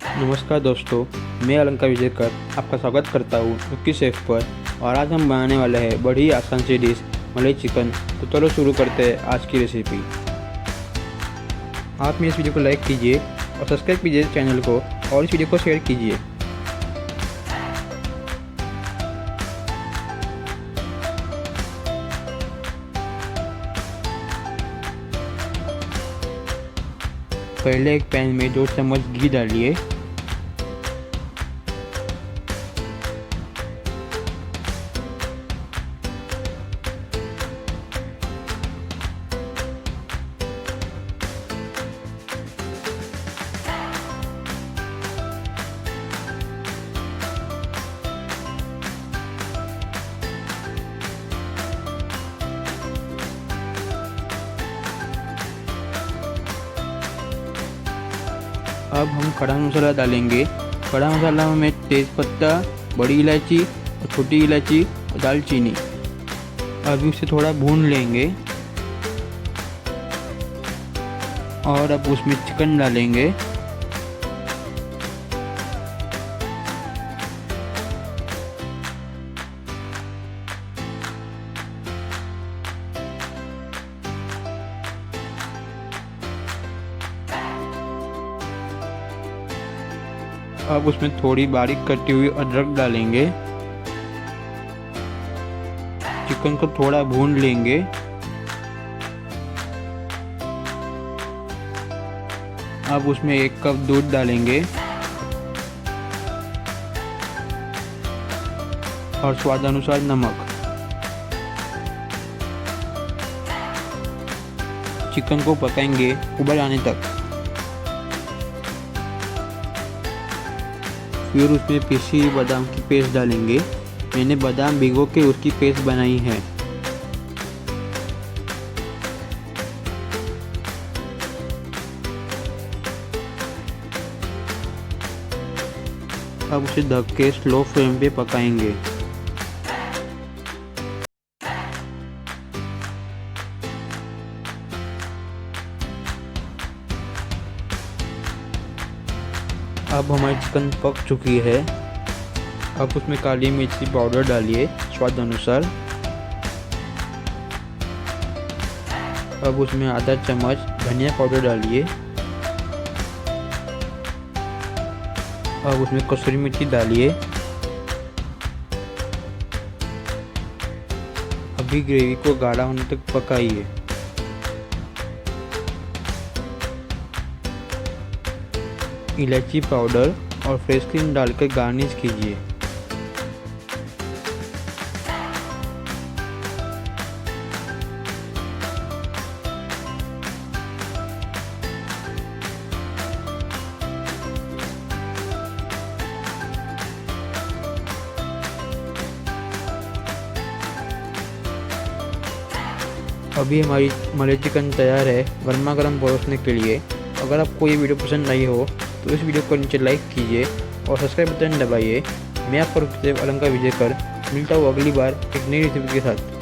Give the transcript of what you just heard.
नमस्कार दोस्तों, मैं अलंकार विजयकर आपका स्वागत करता हूँ कुकी शेफ पर। और आज हम बनाने वाले हैं बड़ी आसान सी डिश मलाई चिकन। तो चलो शुरू करते हैं आज की रेसिपी। आप मेरे इस वीडियो को लाइक कीजिए और सब्सक्राइब कीजिए चैनल को, और इस वीडियो को शेयर कीजिए। पहले एक पैन में 2 चम्मच घी डालिए। अब हम खड़ा मसाला डालेंगे। खड़ा मसाला में तेज़पत्ता, बड़ी इलायची और छोटी इलायची और दालचीनी। अभी उसे थोड़ा भून लेंगे और अब उसमें चिकन डालेंगे। अब उसमें थोड़ी बारीक कटी हुई अदरक डालेंगे। चिकन को थोड़ा भून लेंगे। अब उसमें 1 कप दूध डालेंगे और स्वाद अनुसार नमक। चिकन को पकाएंगे उबाल आने तक। फिर उसमें पिसी हुई बादाम की पेस्ट डालेंगे। मैंने बादाम भिगो के उसकी पेस्ट बनाई है। अब उसे ढक के स्लो फ्लेम पे पकाएंगे। अब हमारी चिकन पक चुकी है। अब उसमें काली मिर्ची पाउडर डालिए स्वाद अनुसार। अब उसमें आधा चम्मच धनिया पाउडर डालिए। अब उसमें कसूरी मेथी डालिए। अभी ग्रेवी को गाढ़ा होने तक पकाइए। इलायची पाउडर और फ्रेश क्रीम डालकर गार्निश कीजिए। अभी हमारी मलाई चिकन तैयार है गर्मा गर्म परोसने के लिए। अगर आपको ये वीडियो पसंद आई हो तो इस वीडियो को नीचे लाइक कीजिए और सब्सक्राइब बटन दबाइए। मैं आपका अलंकार विजयकर मिलता हूँ अगली बार एक नई रेसिपी के साथ।